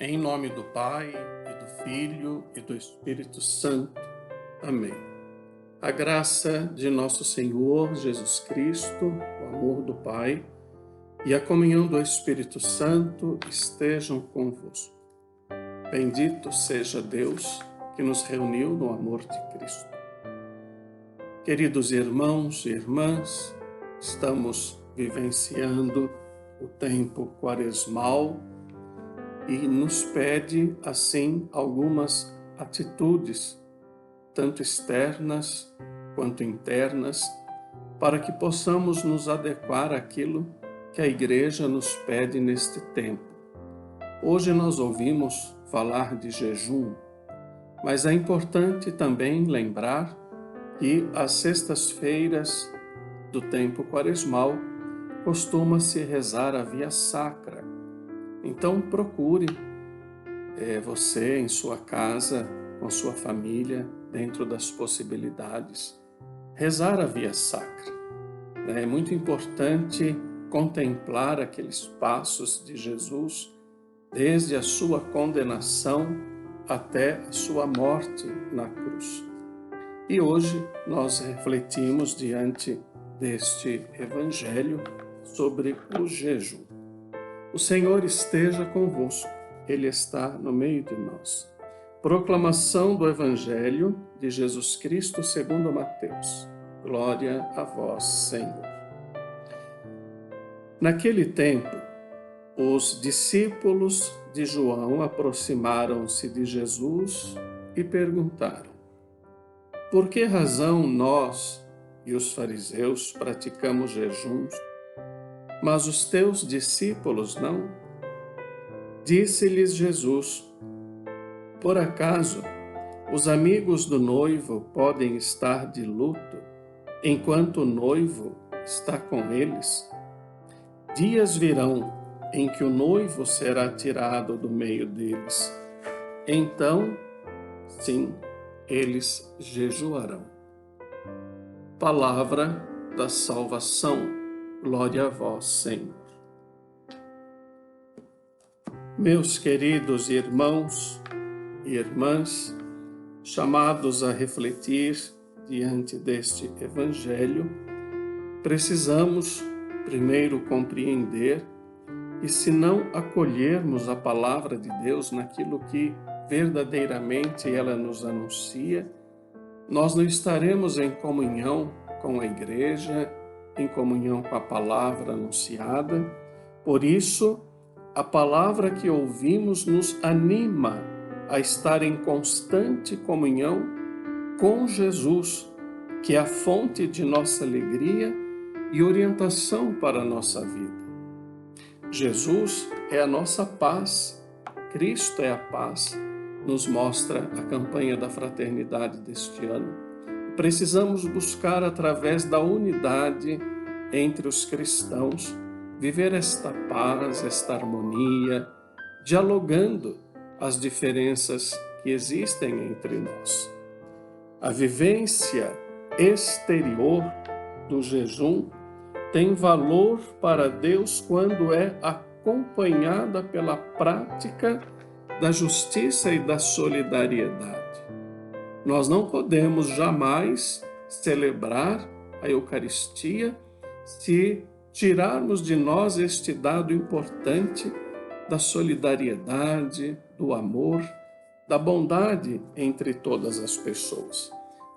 Em nome do Pai, e do Filho, e do Espírito Santo. Amém. A graça de nosso Senhor Jesus Cristo, o amor do Pai e a comunhão do Espírito Santo estejam convosco. Bendito seja Deus que nos reuniu no amor de Cristo. Queridos irmãos e irmãs, estamos vivenciando o tempo quaresmal e nos pede, assim, algumas atitudes, tanto externas quanto internas, para que possamos nos adequar àquilo que a Igreja nos pede neste tempo. Hoje nós ouvimos falar de jejum, mas é importante também lembrar que às sextas-feiras do tempo quaresmal costuma-se rezar a Via Sacra. Então procure você em sua casa, com sua família, dentro das possibilidades, rezar a Via Sacra. É muito importante contemplar aqueles passos de Jesus, desde a sua condenação até a sua morte na cruz. E hoje nós refletimos diante deste Evangelho sobre o jejum. O Senhor esteja convosco, Ele está no meio de nós. Proclamação do Evangelho de Jesus Cristo segundo Mateus. Glória a vós, Senhor. Naquele tempo, os discípulos de João aproximaram-se de Jesus e perguntaram: por que razão nós e os fariseus praticamos jejuns, mas os teus discípulos não? Disse-lhes Jesus: por acaso os amigos do noivo podem estar de luto enquanto o noivo está com eles? Dias virão em que o noivo será tirado do meio deles. Então, sim, eles jejuarão. Palavra da salvação. Glória a vós, Senhor. Meus queridos irmãos e irmãs, chamados a refletir diante deste Evangelho, precisamos primeiro compreender que, se não acolhermos a palavra de Deus naquilo que verdadeiramente ela nos anuncia, nós não estaremos em comunhão com a Igreja, em comunhão com a palavra anunciada. Por isso, a palavra que ouvimos nos anima a estar em constante comunhão com Jesus, que é a fonte de nossa alegria e orientação para a nossa vida. Jesus é a nossa paz, Cristo é a paz, nos mostra a campanha da fraternidade deste ano. Precisamos buscar, através da unidade entre os cristãos, viver esta paz, esta harmonia, dialogando as diferenças que existem entre nós. A vivência exterior do jejum tem valor para Deus quando é acompanhada pela prática da justiça e da solidariedade. Nós não podemos jamais celebrar a Eucaristia se tirarmos de nós este dado importante da solidariedade, do amor, da bondade entre todas as pessoas.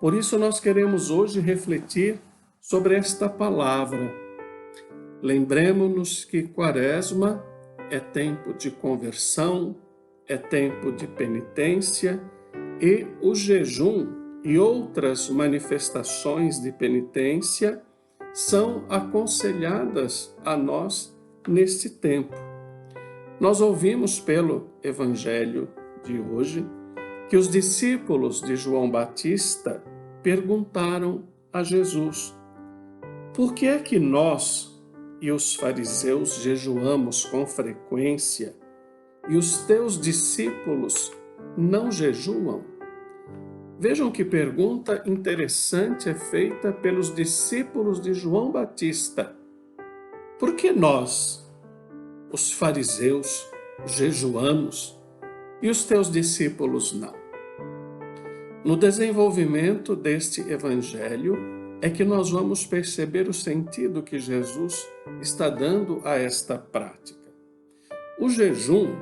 Por isso nós queremos hoje refletir sobre esta palavra. Lembremos-nos que Quaresma é tempo de conversão, é tempo de penitência, e o jejum e outras manifestações de penitência são aconselhadas a nós neste tempo. Nós ouvimos pelo Evangelho de hoje que os discípulos de João Batista perguntaram a Jesus: por que é que nós e os fariseus jejuamos com frequência e os teus discípulos não jejuam? Vejam que pergunta interessante é feita pelos discípulos de João Batista. Por que nós, os fariseus, jejuamos e os teus discípulos não. No desenvolvimento deste evangelho é que nós vamos perceber o sentido que Jesus está dando a esta prática. O jejum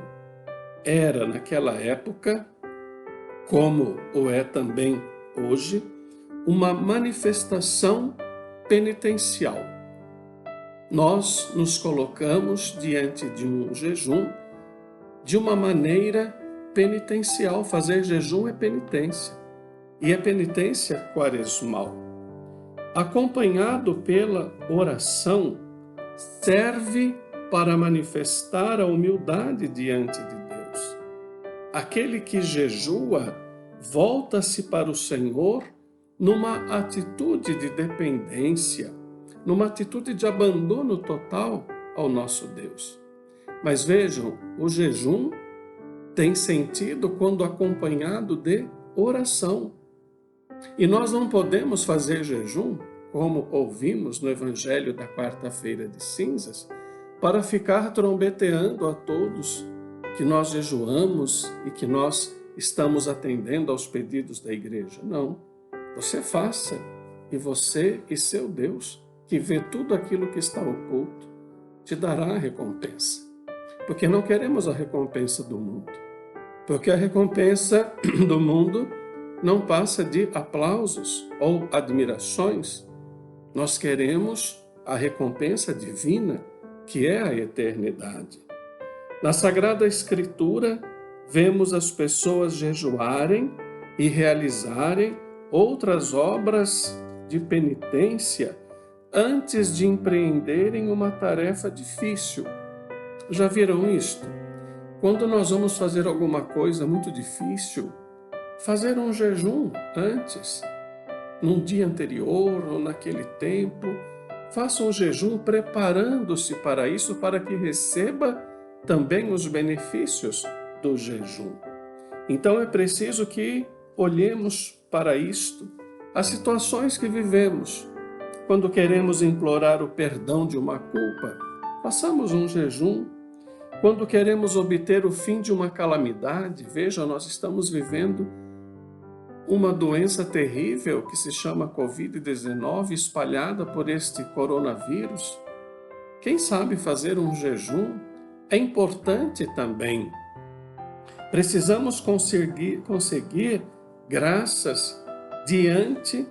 era, naquela época, como o é também hoje, uma manifestação penitencial. Nós nos colocamos diante de um jejum de uma maneira penitencial. Fazer jejum é penitência, e é penitência quaresmal. Acompanhado pela oração, serve para manifestar a humildade diante de Deus. Aquele que jejua volta-se para o Senhor numa atitude de dependência, numa atitude de abandono total ao nosso Deus. Mas vejam, o jejum tem sentido quando acompanhado de oração. E nós não podemos fazer jejum, como ouvimos no Evangelho da quarta-feira de cinzas, para ficar trombeteando a todos que nós jejuamos e que nós estamos atendendo aos pedidos da igreja. Não, você faça, e você e seu Deus, que vê tudo aquilo que está oculto, te dará a recompensa. Porque não queremos a recompensa do mundo. Porque a recompensa do mundo não passa de aplausos ou admirações. Nós queremos a recompensa divina, que é a eternidade. Na Sagrada Escritura, vemos as pessoas jejuarem e realizarem outras obras de penitência antes de empreenderem uma tarefa difícil. Já viram isto? Quando nós vamos fazer alguma coisa muito difícil, fazer um jejum antes, num dia anterior ou naquele tempo, faça um jejum preparando-se para isso, para que receba também os benefícios do jejum. Então é preciso que olhemos para isto, as situações que vivemos. Quando queremos implorar o perdão de uma culpa, façamos um jejum. Quando queremos obter o fim de uma calamidade, veja, nós estamos vivendo uma doença terrível que se chama Covid-19, espalhada por este coronavírus. Quem sabe fazer um jejum é importante também. Precisamos conseguir graças diante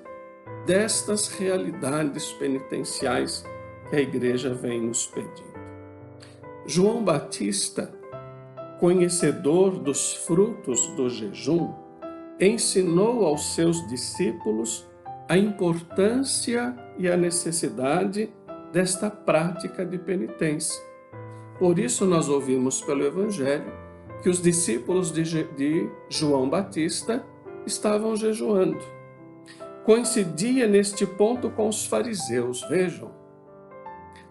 destas realidades penitenciais que a igreja vem nos pedindo. João Batista, conhecedor dos frutos do jejum, ensinou aos seus discípulos a importância e a necessidade desta prática de penitência. Por isso nós ouvimos pelo Evangelho que os discípulos de João Batista estavam jejuando. Coincidia neste ponto com os fariseus, vejam.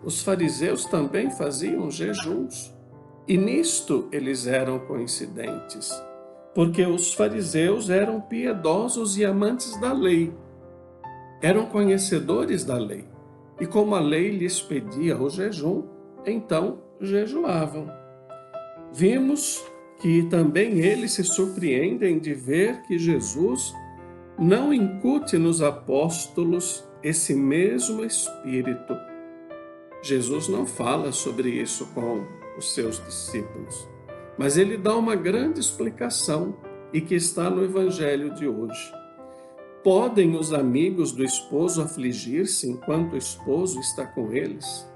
Os fariseus também faziam jejuns, e nisto eles eram coincidentes, porque os fariseus eram piedosos e amantes da lei, eram conhecedores da lei, e como a lei lhes pedia o jejum, então jejuavam. Vimos que também eles se surpreendem de ver que Jesus não incute nos apóstolos esse mesmo espírito. Jesus não fala sobre isso com os seus discípulos, mas ele dá uma grande explicação e que está no Evangelho de hoje. Podem os amigos do esposo afligir-se enquanto o esposo está com eles?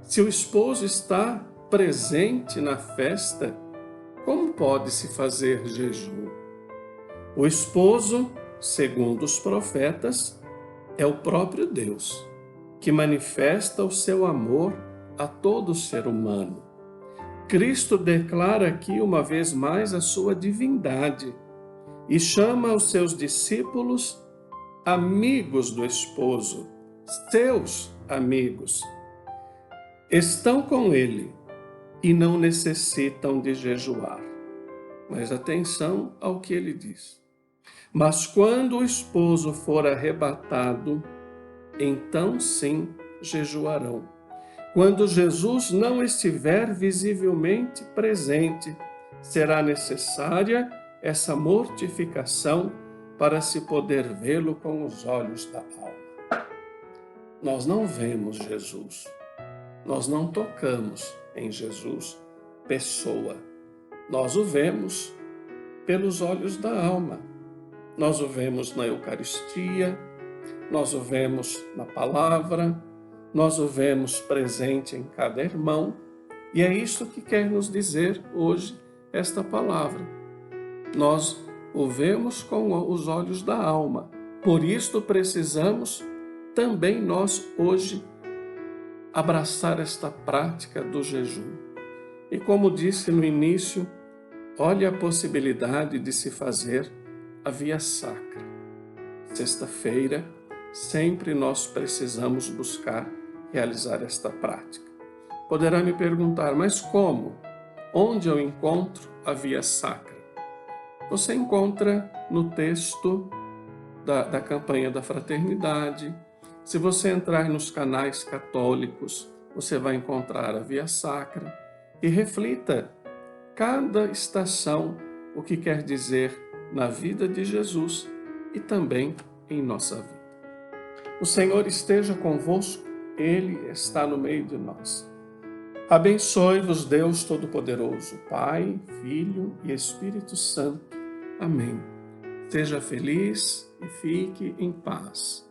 Se o esposo está presente na festa, como pode-se fazer jejum? O esposo, segundo os profetas, é o próprio Deus, que manifesta o seu amor a todo ser humano. Cristo declara aqui uma vez mais a sua divindade e chama os seus discípulos amigos do esposo, seus amigos. Estão com ele e não necessitam de jejuar. Mas atenção ao que ele diz. Mas quando o esposo for arrebatado, então sim jejuarão. Quando Jesus não estiver visivelmente presente, será necessária essa mortificação para se poder vê-lo com os olhos da alma. Nós não vemos Jesus, nós não tocamos em Jesus, pessoa. Nós o vemos pelos olhos da alma. Nós o vemos na Eucaristia, nós o vemos na palavra, nós o vemos presente em cada irmão, e é isso que quer nos dizer hoje esta palavra. Nós o vemos com os olhos da alma, por isso precisamos também nós hoje abraçar esta prática do jejum. E como disse no início, olhe a possibilidade de se fazer a via sacra. Sexta-feira, sempre nós precisamos buscar realizar esta prática. Poderá me perguntar, mas como? Onde eu encontro a via sacra? Você encontra no texto da campanha da fraternidade. Se você entrar nos canais católicos, você vai encontrar a via sacra. E reflita cada estação o que quer dizer na vida de Jesus e também em nossa vida. O Senhor esteja convosco, Ele está no meio de nós. Abençoe-vos Deus Todo-Poderoso, Pai, Filho e Espírito Santo. Amém. Seja feliz e fique em paz.